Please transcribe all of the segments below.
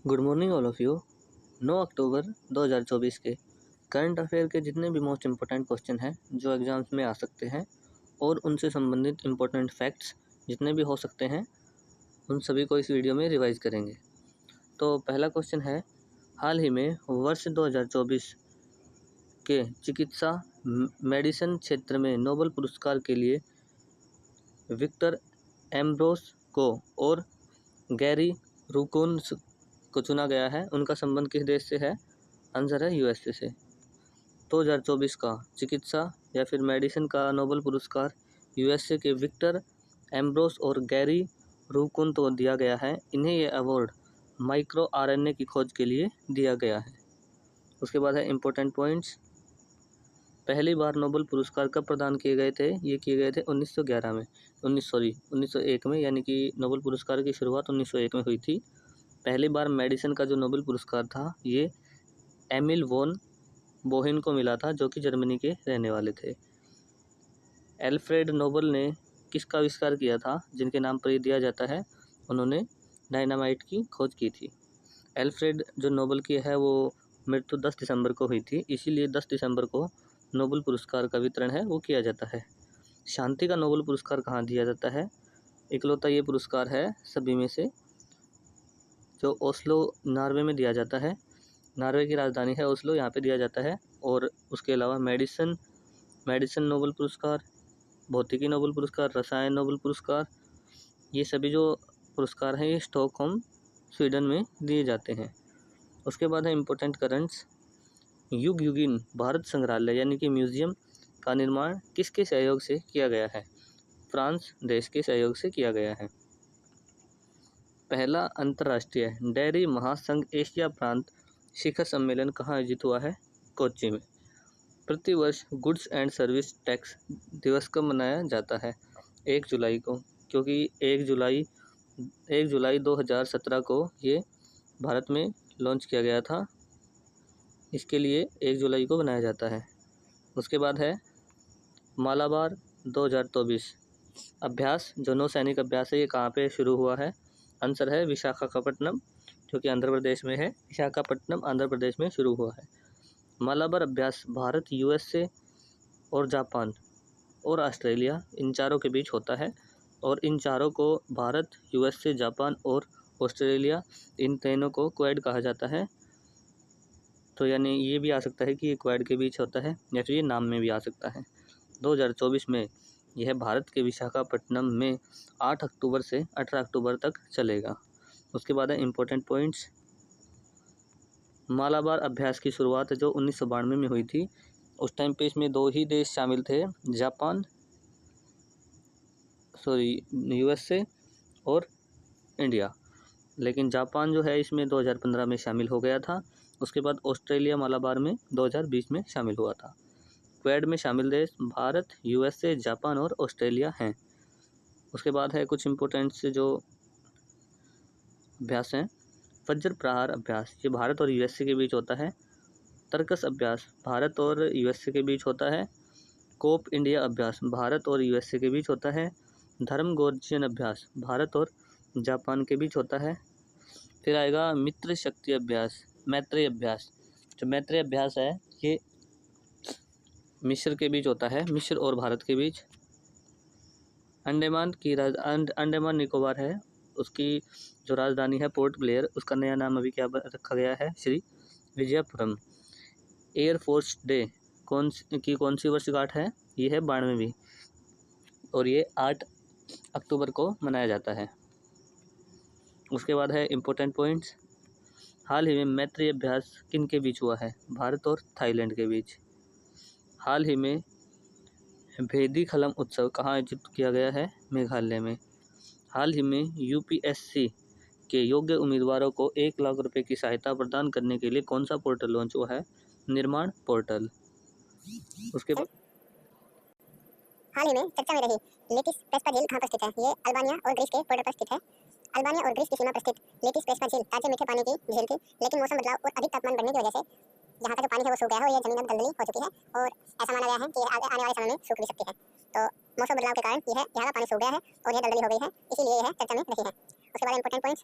Good morning all of you. 9 अक्टूबर 2024 के current affair के जितने भी मोस्ट इम्पोर्टेंट क्वेश्चन हैं जो एग्ज़ाम्स में आ सकते हैं और उनसे संबंधित इम्पोर्टेंट फैक्ट्स जितने भी हो सकते हैं उन सभी को इस वीडियो में रिवाइज करेंगे। तो पहला क्वेश्चन है, हाल ही में वर्ष 2024 के चिकित्सा मेडिसिन क्षेत्र में नोबेल पुरस्कार के लिए विक्टर एम्ब्रोस को और गैरी रूकुन्स को चुना गया है। उनका संबंध किस देश से है? आंसर है यूएसए से। 2024 का चिकित्सा या फिर मेडिसिन का नोबेल पुरस्कार यूएसए के विक्टर एम्ब्रोस और गैरी रूकुन को दिया गया है। इन्हें ये अवार्ड माइक्रो आरएनए की खोज के लिए दिया गया है। उसके बाद है इम्पोर्टेंट पॉइंट्स। पहली बार नोबेल पुरस्कार कब प्रदान किए गए थे? ये किए गए थे 1911 में 1901 में, यानी कि नोबेल पुरस्कार की शुरुआत 1901 में हुई थी। पहली बार मेडिसिन का जो नोबेल पुरस्कार था ये एमिल वॉन बोहेन को मिला था, जो कि जर्मनी के रहने वाले थे। एल्फ्रेड नोबेल ने किसका आविष्कार किया था जिनके नाम पर ये दिया जाता है? उन्होंने डायनामाइट की खोज की थी। एल्फ्रेड जो नोबेल की है वो मृत्यु 10 दिसंबर को हुई थी, इसीलिए 10 दिसंबर को नोबेल पुरस्कार का वितरण है वो किया जाता है। शांति का नोबेल पुरस्कार कहाँ दिया जाता है? इकलौता ये पुरस्कार है सभी में से जो ओस्लो नॉर्वे में दिया जाता है। नॉर्वे की राजधानी है ओस्लो, यहाँ पे दिया जाता है। और उसके अलावा मेडिसिन नोबेल पुरस्कार, भौतिकी नोबेल पुरस्कार, रसायन नोबेल पुरस्कार, ये सभी जो पुरस्कार हैं ये स्टॉकहोम स्वीडन में दिए जाते हैं। उसके बाद है इम्पोर्टेंट करंट्स। युगयुगिन भारत संग्रहालय यानी कि म्यूजियम का निर्माण किसके सहयोग से किया गया है? फ्रांस देश के सहयोग से किया गया है। पहला अंतर्राष्ट्रीय डेयरी महासंघ एशिया प्रांत शिखर सम्मेलन कहाँ आयोजित हुआ है? कोच्चि में। प्रतिवर्ष गुड्स एंड सर्विस टैक्स दिवस कब मनाया जाता है? 1 जुलाई को, क्योंकि 1 जुलाई 2017 को ये भारत में लॉन्च किया गया था, इसके लिए 1 जुलाई को बनाया जाता है। उसके बाद है मालाबार 2024 अभ्यास, जो नौसैनिक अभ्यास है, ये कहाँ पे शुरू हुआ है? आंसर है विशाखापट्टनम, जो कि आंध्र प्रदेश में है। विशाखापट्टनम आंध्र प्रदेश में शुरू हुआ है। मालाबार अभ्यास भारत, यूएसए और जापान और ऑस्ट्रेलिया इन चारों के बीच होता है, और इन चारों को भारत, यूएसए, जापान और ऑस्ट्रेलिया इन तीनों को क्वाड कहा जाता है। तो यानी ये भी आ सकता है कि ये क्वाड के बीच होता है, या फिर ये नाम में भी आ सकता है। 2024 में यह भारत के विशाखापट्टनम में 8 अक्टूबर से 18 अक्टूबर तक चलेगा। उसके बाद है इम्पोर्टेंट पॉइंट्स। मालाबार अभ्यास की शुरुआत जो 1992 में हुई थी, उस टाइम पे इसमें 2 ही देश शामिल थे, यूएसए और इंडिया। लेकिन जापान जो है इसमें 2015 में शामिल हो गया था। उसके बाद ऑस्ट्रेलिया मालाबार में 2020 में शामिल हुआ था। क्वाड में शामिल देश भारत, यूएसए, जापान और ऑस्ट्रेलिया हैं। उसके बाद है कुछ इम्पोर्टेंट से जो अभ्यास हैं। वज्र प्रहार अभ्यास, ये भारत और यूएसए के बीच होता है। तर्कस अभ्यास भारत और यूएसए के बीच होता है। कोप इंडिया अभ्यास भारत और यूएसए के बीच होता है। धर्म गोर्जियन अभ्यास भारत और जापान के बीच होता है। फिर आएगा मित्र शक्ति अभ्यास, मैत्रेय अभ्यास। जो मैत्रेय अभ्यास है ये मिस्र के बीच होता है, मिस्र और भारत के बीच। अंडमान निकोबार है, उसकी जो राजधानी है पोर्ट ब्लेयर, उसका नया नाम अभी क्या रखा गया है? श्री विजयपुरम। एयरफोर्स डे कौन सी वर्षगांठ है? ये है 92वीं, और ये 8 अक्टूबर को मनाया जाता है। उसके बाद है इम्पोर्टेंट पॉइंट्स। हाल ही में मैत्रेय अभ्यास किन के बीच हुआ है? भारत और थाईलैंड के बीच। हाल ही में भेदी खलम उत्सव कहाँ आयोजित किया गया है? मेघालय में। हाल ही में यूपीएससी के योग्य उम्मीदवारों को 1 लाख रुपए की सहायता प्रदान करने के लिए कौन सा पोर्टल लॉन्च हुआ है? निर्माण पोर्टल। उसके बाद हाल ही में चर्चा में रही लेटिस प्रेस्पा झील कहाँ पर स्थित है? ये अल्बानिया और ग्रीस के बॉर्डर पर स्थित है। अल्बानिया और ग्रीस की सीमा पर स्थित लेटिस प्रेस्पा झील ताजे मीठे पानी की झील थी, लेकिन मौसम बदलाव और अधिक तापमान बढ़ने की वजह से यहाँ का जो पानी है वो सूख गया है और ये जमीन अब दलदली हो चुकी है, और ऐसा माना गया है कि आने वाले समय में सूख भी सकती है। तो मौसम बदलाव के कारण यहाँ का पानी सूख गया है और यह दलदली हो गई है, इसीलिए यह चर्चा में रही है। उसके बाद इंपॉर्टेंट पॉइंट्स।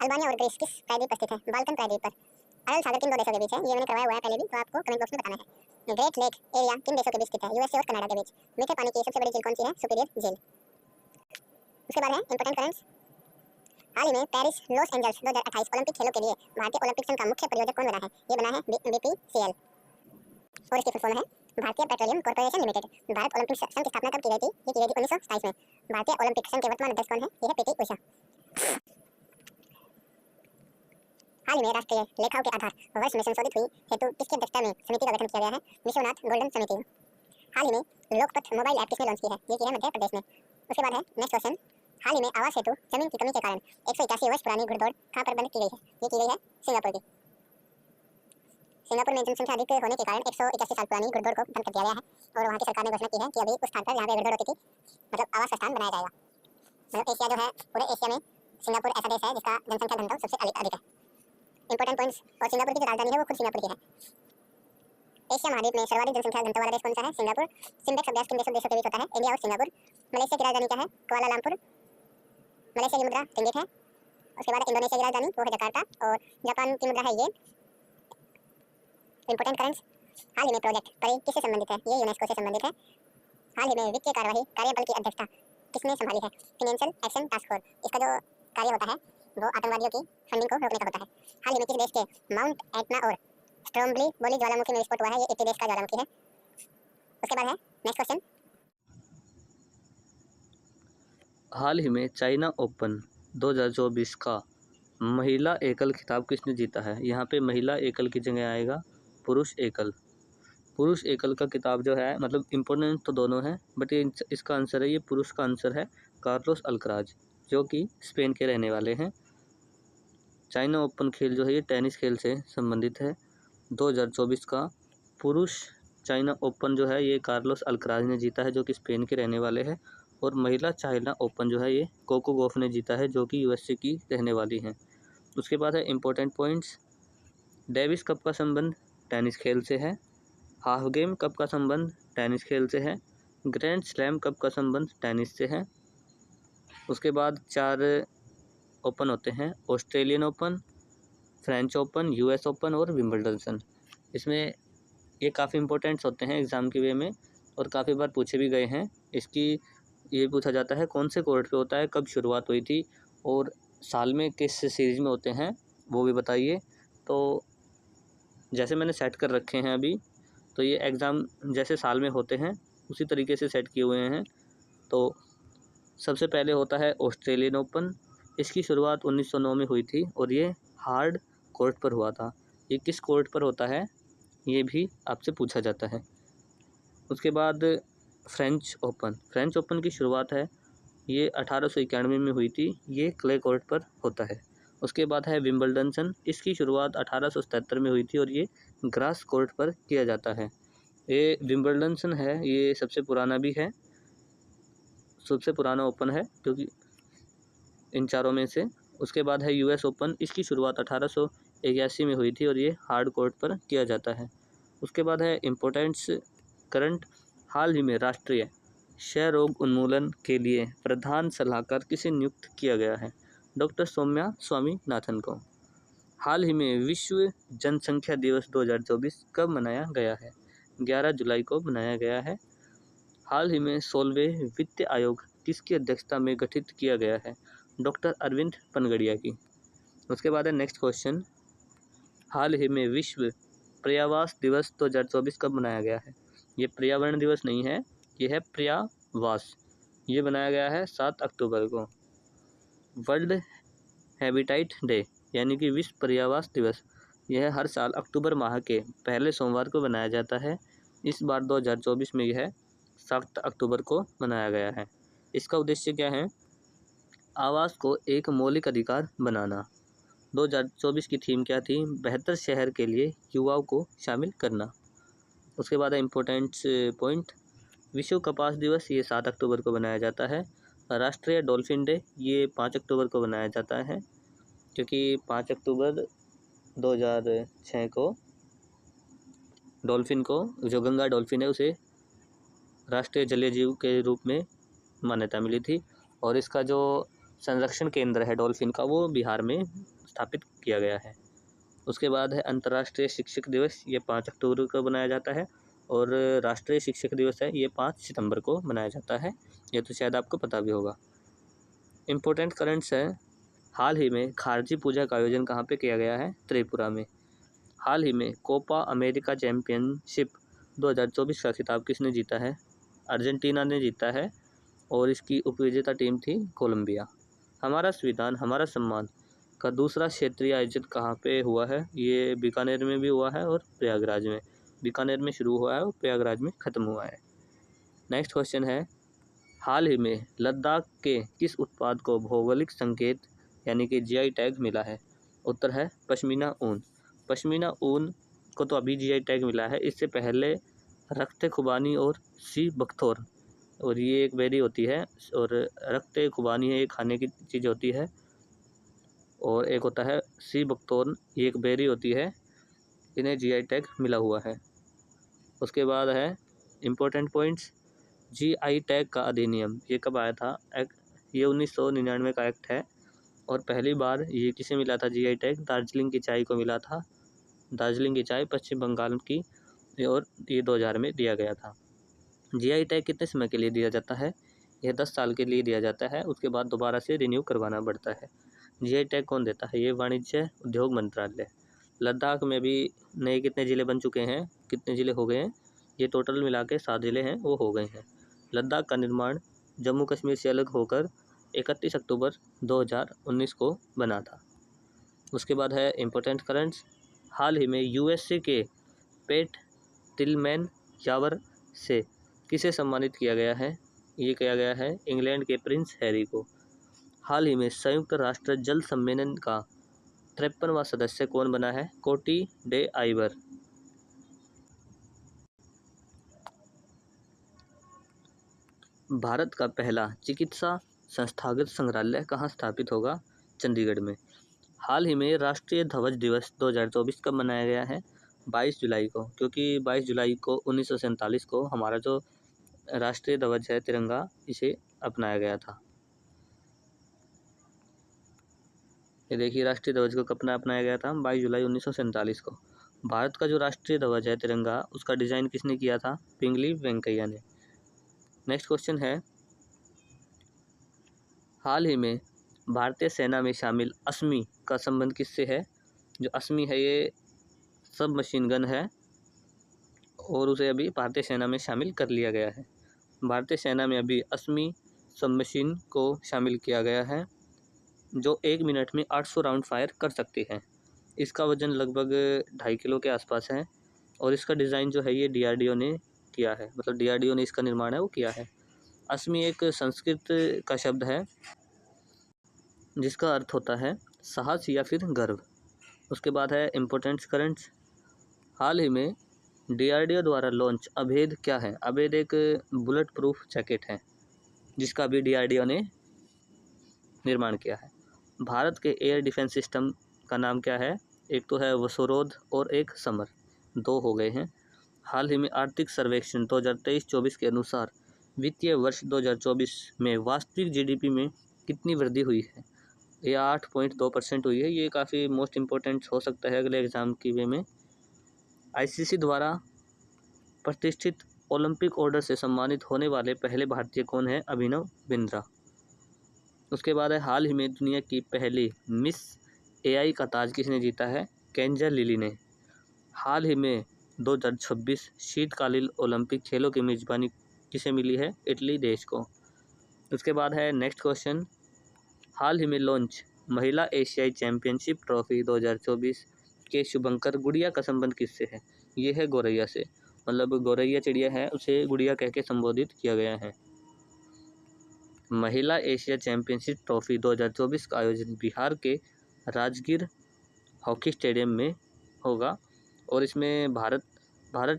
अल्बानिया और ग्रीस किस प्रायद्वीप पर स्थित है? बाल्कन प्रायद्वीप पर। अरल सागर किन दो देशों के बीच है? ये मैंने करवाया हुआ है पहले भी, तो आपको कमेंट बॉक्स में बताना है। ग्रेट लेक एरिया किन देशों के बीच स्थित है? यूएसए और कनाडा के बीच। मीठे पानी की सबसे बड़ी झील कौन सी है? सुपीरियर झील। उसके बाद है इंपॉर्टेंट करंट्स। हाल ही में पेरिस लॉस एंजल्स 2028 ओलंपिक खेलों के लिए भारतीय ओलंपिक संघ का मुख्य प्रायोजक कौन बना है? ये बना है बीपीसीएल और इसकी फुल फॉर्म है भारतीय petroleum corporation limited. Bharat Olympic संघ की स्थापना कब की गई थी? ये की गई थी 1927 में। भारतीय ओलंपिक संघ के वर्तमान अध्यक्ष कौन है? ये है पीटी उषा। हाल ही में राष्ट्रीय लेखाओं के आधार वर्ष में संशोधित हुई हेतु किसकी अध्यक्षता में समिति का गठन किया गया है? विश्वनाथ गोल्डन समिति। हाल ही में लोकपथ मोबाइल ऐप किसने लॉन्च की है? ये की है मध्य प्रदेश में। उसके बाद है नेक्स्ट क्वेश्चन। हाल ही में आवास हेतु जमीन की कमी के कारण 181 वर्ष पुरानी घुड़दौड़ कहाँ पर बंद की गई है? ये की गई है सिंगापुर की। सिंगापुर में जनसंख्या अधिक होने के कारण 181 साल पुरानी घुड़दौड़ को बंद कर दिया गया है और वहाँ की सरकार ने घोषणा की है कि अभी उस स्थान पर जहाँ पे घुड़दौड़ होती थी मतलब आवास का स्थान बनाया जाएगा। मतलब एशिया जो है पूरे एशिया में सिंगापुर ऐसा देश है जिसका जनसंख्या घनत्व सबसे अधिक है। Important points. और सिंगापुर की जो राजधानी है वो खुद सिंगापुर की है। एशिया महाद्वीप में सर्वाधिक जनसंख्या घनत्व वाला देश कौन सा है? सिंगापुर। सिम्बेक्स अभ्यास किन देशों के बीच होता है? इंडिया और सिंगापुर। मलेशिया की राजधानी क्या है? कुआलालंपुर। मलेशिया की मुद्रा रिंगिट है। उसके बाद इंडोनेशिया की राजधानी वो है जकार्ता और जापान की मुद्रा है येन। Important currents. हाल ही में प्रोजेक्ट परी किससे संबंधित है? ये यूनेस्को से संबंधित है। हाल ही में वित्तीय कार्यवाही कार्यबल की अध्यक्षता किसने संभाली है? Financial action task force. इसका जो कार्य होता है वो आतंकवादियों की फंडिंग को रोकने का होता है। हाल ही में किस देश के माउंट एटना और स्ट्रोम्बली बोली ज्वालामुखी में विस्फोट हुआ है? ये इटली देश का ज्वालामुखी है। उसके बाद है नेक्स्ट क्वेश्चन। हाल ही में चाइना ओपन 2024 का महिला एकल खिताब किसने जीता है? यहाँ पे महिला एकल की जगह आएगा पुरुष एकल। पुरुष एकल का खिताब जो है मतलब इम्पोर्टेंट तो दोनों है बट ये इसका आंसर है, ये पुरुष का आंसर है कार्लोस अल्कराज जो कि स्पेन के रहने वाले हैं। चाइना ओपन खेल जो है ये टेनिस खेल से संबंधित है। 2024 का पुरुष चाइना ओपन जो है ये कार्लोस अल्कराज ने जीता है जो कि स्पेन के रहने वाले हैं। और महिला चाइना ओपन जो है ये कोको गॉफ ने जीता है जो कि यूएसए की रहने वाली हैं। उसके बाद है इम्पोर्टेंट पॉइंट्स। डेविस कप का संबंध टेनिस खेल से है। हाफ गेम कप का संबंध टेनिस खेल से है। ग्रैंड स्लैम कप का संबंध टेनिस से है। उसके बाद 4 ओपन होते हैं, Australian open, French open, US open और विंबलडन। इसमें ये काफ़ी इंपॉर्टेंट्स होते हैं एग्ज़ाम के वे में और काफ़ी बार पूछे भी गए हैं। इसकी ये पूछा जाता है कौन से कोर्ट पे होता है, कब शुरुआत हुई थी और साल में किस सीरीज़ में होते हैं वो भी बताइए। तो जैसे मैंने सेट कर रखे हैं अभी, तो ये एग्ज़ाम जैसे साल में होते हैं उसी तरीके से सेट किए हुए हैं। तो सबसे पहले होता है ऑस्ट्रेलियन ओपन। इसकी शुरुआत 1909 में हुई थी और ये हार्ड कोर्ट पर हुआ था। ये किस कोर्ट पर होता है ये भी आपसे पूछा जाता है। उसके बाद फ्रेंच ओपन। फ्रेंच ओपन की शुरुआत है ये 1891 में हुई थी, ये क्ले कोर्ट पर होता है। उसके बाद है विंबलडन। इसकी शुरुआत 1877 में हुई थी और ये ग्रास कोर्ट पर किया जाता है। ये विंबलडन है ये सबसे पुराना भी है, सबसे पुराना ओपन है क्योंकि इन चारों में से। उसके बाद है यूएस ओपन। इसकी शुरुआत 1881 में हुई थी और ये हार्ड कोर्ट पर किया जाता है। उसके बाद है इम्पोर्टेंट्स करंट। हाल ही में राष्ट्रीय क्षय रोग उन्मूलन के लिए प्रधान सलाहकार किसे नियुक्त किया गया है? डॉक्टर सौम्या स्वामीनाथन को। हाल ही में विश्व जनसंख्या दिवस 2024 कब मनाया गया है? 11 जुलाई को मनाया गया है। हाल ही में 16वें वित्त आयोग किसकी अध्यक्षता में गठित किया गया है? डॉक्टर अरविंद पनगड़िया की। उसके बाद है नेक्स्ट क्वेश्चन। हाल ही में विश्व पर्यावास दिवस 2024 कब मनाया गया है? ये पर्यावरण दिवस नहीं है, ये है पर्यावास। ये बनाया गया है 7 अक्टूबर को। वर्ल्ड हैबिटाइट डे यानी कि विश्व पर्यावास दिवस, यह हर साल अक्टूबर माह के पहले सोमवार को बनाया जाता है। इस बार 2024 में यह 7 अक्टूबर को मनाया गया है। इसका उद्देश्य क्या है? आवास को एक मौलिक अधिकार बनाना। 2024 की थीम क्या थी? बेहतर शहर के लिए युवाओं को शामिल करना। उसके बाद है इम्पोर्टेंट पॉइंट। विश्व कपास दिवस ये 7 अक्टूबर को मनाया जाता है। राष्ट्रीय डॉल्फिन डे ये 5 अक्टूबर को मनाया जाता है क्योंकि 5 अक्टूबर 2006 को डॉल्फिन को, जो गंगा डॉल्फिन है, उसे राष्ट्रीय जलीय जीव के रूप में मान्यता मिली थी और इसका जो संरक्षण केंद्र है डॉल्फिन का वो बिहार में स्थापित किया गया है। उसके बाद है अंतर्राष्ट्रीय शिक्षक दिवस, ये 5 अक्टूबर को बनाया जाता है। और राष्ट्रीय शिक्षक दिवस है ये 5 सितंबर को मनाया जाता है, ये तो शायद आपको पता भी होगा। इम्पोर्टेंट करंट्स है, हाल ही में खारजी पूजा का आयोजन कहाँ पे किया गया है? त्रिपुरा में। हाल ही में कोपा अमेरिका चैंपियनशिप 2024 का खिताब किसने जीता है? अर्जेंटीना ने जीता है और इसकी उपविजेता टीम थी कोलंबिया। हमारा संविधान हमारा सम्मान का दूसरा क्षेत्रीय आयोजन कहाँ पे हुआ है? ये बीकानेर में भी हुआ है और प्रयागराज में। बीकानेर में शुरू हुआ है और प्रयागराज में ख़त्म हुआ है। नेक्स्ट क्वेश्चन है, हाल ही में लद्दाख के किस उत्पाद को भौगोलिक संकेत यानी कि जीआई टैग मिला है? उत्तर है पश्मीना ऊन। पश्मीना ऊन को तो अभी जीआई टैग मिला है, इससे पहले रख्ते खुबानी और सी बख्तौर, और ये एक बेरी होती है, और रख्ते खुबानी है ये खाने की चीज़ होती है, और एक होता है सी बख्तौर, ये एक बेरी होती है, इन्हें जीआई टैग मिला हुआ है। उसके बाद है इम्पोर्टेंट पॉइंट्स, जीआई टैग का अधिनियम ये कब आया था? ये 1999 का एक्ट है, और पहली बार ये किसे मिला था जीआई टैग? दार्जिलिंग की चाय को मिला था। दार्जिलिंग की चाय पश्चिम बंगाल की, और ये 2000 में दिया गया था। जीआई टैग कितने समय के लिए दिया जाता है? यह 10 साल के लिए दिया जाता है, उसके बाद दोबारा से रिन्यू करवाना पड़ता है। जीआई टैग कौन देता है? ये वाणिज्य उद्योग मंत्रालय। लद्दाख में भी नए कितने ज़िले बन चुके हैं? कितने ज़िले हो गए हैं? ये टोटल मिला के 7 ज़िले हैं, वो हो गए हैं। लद्दाख का निर्माण जम्मू कश्मीर से अलग होकर 31 अक्टूबर 2019 को बना था। उसके बाद है इम्पोर्टेंट करंट्स, हाल ही में यूएसए के पेट टिलमैन यावर से किसे सम्मानित किया गया है? ये किया गया है इंग्लैंड के प्रिंस हैरी को। हाल ही में संयुक्त राष्ट्र जल सम्मेलन का 53वां सदस्य कौन बना है? कोटी डे आइवर। भारत का पहला चिकित्सा संस्थागत संग्रहालय कहाँ स्थापित होगा? चंडीगढ़ में। हाल ही में राष्ट्रीय ध्वज दिवस 2024 कब मनाया गया है? 22 जुलाई को, क्योंकि 22 जुलाई को 1947 को हमारा जो राष्ट्रीय ध्वज है तिरंगा, इसे अपनाया गया था। ये देखिए राष्ट्रीय ध्वज को कब अपनाया गया था? 22 जुलाई 1947 को। भारत का जो राष्ट्रीय ध्वज है तिरंगा, उसका डिज़ाइन किसने किया था? पिंगली वेंकैया ने। नेक्स्ट क्वेश्चन है, हाल ही में भारतीय सेना में शामिल अस्मी का संबंध किससे है? जो अस्मी है ये सब मशीन गन है, और उसे अभी भारतीय सेना में शामिल कर लिया गया है। भारतीय सेना में अभी अस्मी सब मशीन को शामिल किया गया है, जो 1 मिनट में 800 राउंड फायर कर सकती है। इसका वजन लगभग 2.5 किलो के आसपास है, और इसका डिज़ाइन जो है ये डीआरडीओ ने किया है, मतलब डीआरडीओ ने इसका निर्माण है वो किया है। अस्मी एक संस्कृत का शब्द है जिसका अर्थ होता है साहस या फिर गर्व। उसके बाद है इम्पोर्टेंट करंट्स, हाल ही में डीआरडीओ द्वारा लॉन्च अभेद क्या है? अभेद एक बुलेट प्रूफ जैकेट है जिसका भी डीआरडीओ ने निर्माण किया है। भारत के एयर डिफेंस सिस्टम का नाम क्या है? एक तो है वसुरोध और एक समर, 2 हो गए हैं। हाल ही में आर्थिक सर्वेक्षण 2023-24 के अनुसार वित्तीय वर्ष 2024 में वास्तविक जीडीपी में कितनी वृद्धि हुई है? ये 8.2% हुई है। ये काफ़ी मोस्ट इम्पोर्टेंट हो सकता है अगले एग्ज़ाम की वे में। आईसीसी द्वारा प्रतिष्ठित ओलंपिक ऑर्डर से सम्मानित होने वाले पहले भारतीय कौन है? अभिनव बिंद्रा। उसके बाद है हाल ही में दुनिया की पहली मिस एआई का ताज किसने जीता है? केंजर लिली ने। हाल ही में 2026 शीतकालीन ओलंपिक खेलों की मेज़बानी किसे मिली है? इटली देश को। उसके बाद है नेक्स्ट क्वेश्चन, हाल ही में लॉन्च महिला एशियाई चैंपियनशिप ट्रॉफी 2024 के शुभंकर गुड़िया का संबंध किससे है? ये है गौरैया से, मतलब गौरैया चिड़िया है उसे गुड़िया कह के संबोधित किया गया है। महिला एशिया चैंपियनशिप ट्रॉफी 2024 का आयोजन बिहार के राजगीर हॉकी स्टेडियम में होगा, और इसमें भारत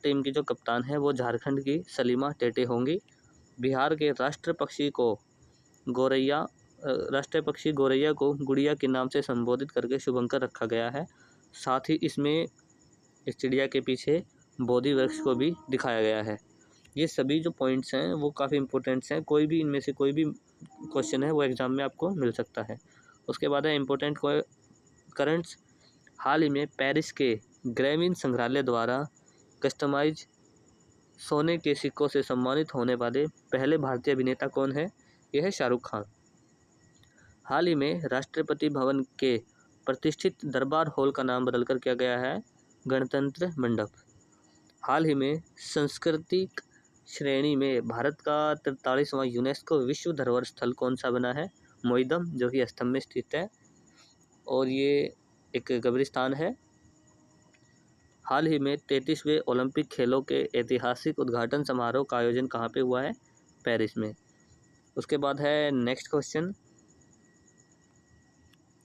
टीम की जो कप्तान है वो झारखंड की सलीमा टेटे होंगी। बिहार के राष्ट्रीय पक्षी गौरैया को गुड़िया के नाम से संबोधित करके शुभंकर रखा गया है। साथ ही इसमें इस चिड़िया के पीछे बोधि वृक्ष को भी दिखाया गया है। ये सभी जो पॉइंट्स हैं वो काफ़ी इंपॉर्टेंट्स हैं, कोई भी इनमें से कोई भी क्वेश्चन है वो एग्ज़ाम में आपको मिल सकता है। उसके बाद है इम्पोर्टेंट करंट्स, हाल ही में पेरिस के ग्रामीण संग्रहालय द्वारा कस्टमाइज सोने के सिक्कों से सम्मानित होने वाले पहले भारतीय अभिनेता कौन है? यह है शाहरुख खान। हाल ही में राष्ट्रपति भवन के प्रतिष्ठित दरबार हॉल का नाम बदलकर किया गया है गणतंत्र मंडप। हाल ही में सांस्कृतिक श्रेणी में भारत का 43वां यूनेस्को विश्व धरोहर स्थल कौन सा बना है? मोइदम, जो कि असम में स्थित है और ये एक कब्रिस्तान है। हाल ही में 33वें ओलंपिक खेलों के ऐतिहासिक उद्घाटन समारोह का आयोजन कहाँ पे हुआ है? पेरिस में। उसके बाद है नेक्स्ट क्वेश्चन,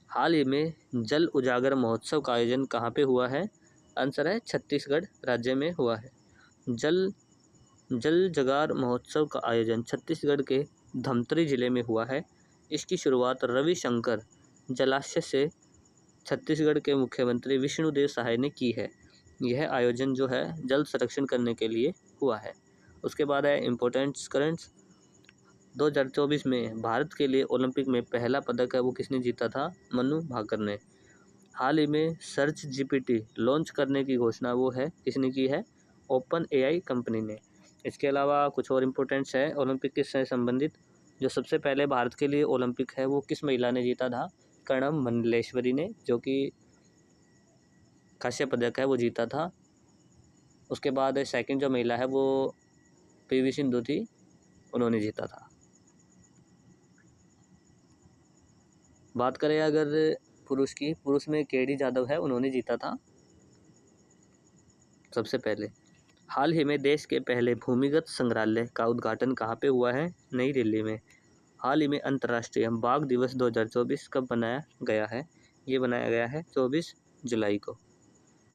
हाल ही में जल उजागर महोत्सव का आयोजन कहाँ पे हुआ है? आंसर है छत्तीसगढ़ राज्य में हुआ है। जल जगार महोत्सव का आयोजन छत्तीसगढ़ के धमतरी जिले में हुआ है। इसकी शुरुआत रविशंकर जलाशय से छत्तीसगढ़ के मुख्यमंत्री विष्णुदेव साय ने की है। यह आयोजन जो है जल संरक्षण करने के लिए हुआ है। उसके बाद है इम्पोर्टेंट करंट्स। 2024 में भारत के लिए ओलंपिक में पहला पदक है वो किसने जीता था? मनु भाकर ने। हाल ही में सर्च जीपीटी लॉन्च करने की घोषणा वो है किसने की है? ओपन एआई कंपनी ने। इसके अलावा कुछ और इम्पोर्टेंट्स है ओलंपिक से संबंधित। जो सबसे पहले भारत के लिए ओलंपिक है वो किस महिला ने जीता था? कर्णम मंडलेश्वरी ने, जो कि कांस्य पदक है वो जीता था। उसके बाद सेकंड जो महिला है वो पीवी सिंधु थी, उन्होंने जीता था। बात करें अगर पुरुष की, पुरुष में केडी जाधव है, उन्होंने जीता था सबसे पहले। हाल ही में देश के पहले भूमिगत संग्रहालय का उद्घाटन कहाँ पे हुआ है? नई दिल्ली में। हाल ही में अंतर्राष्ट्रीय बाघ दिवस 2024 कब बनाया गया है? ये बनाया गया है 24 जुलाई को।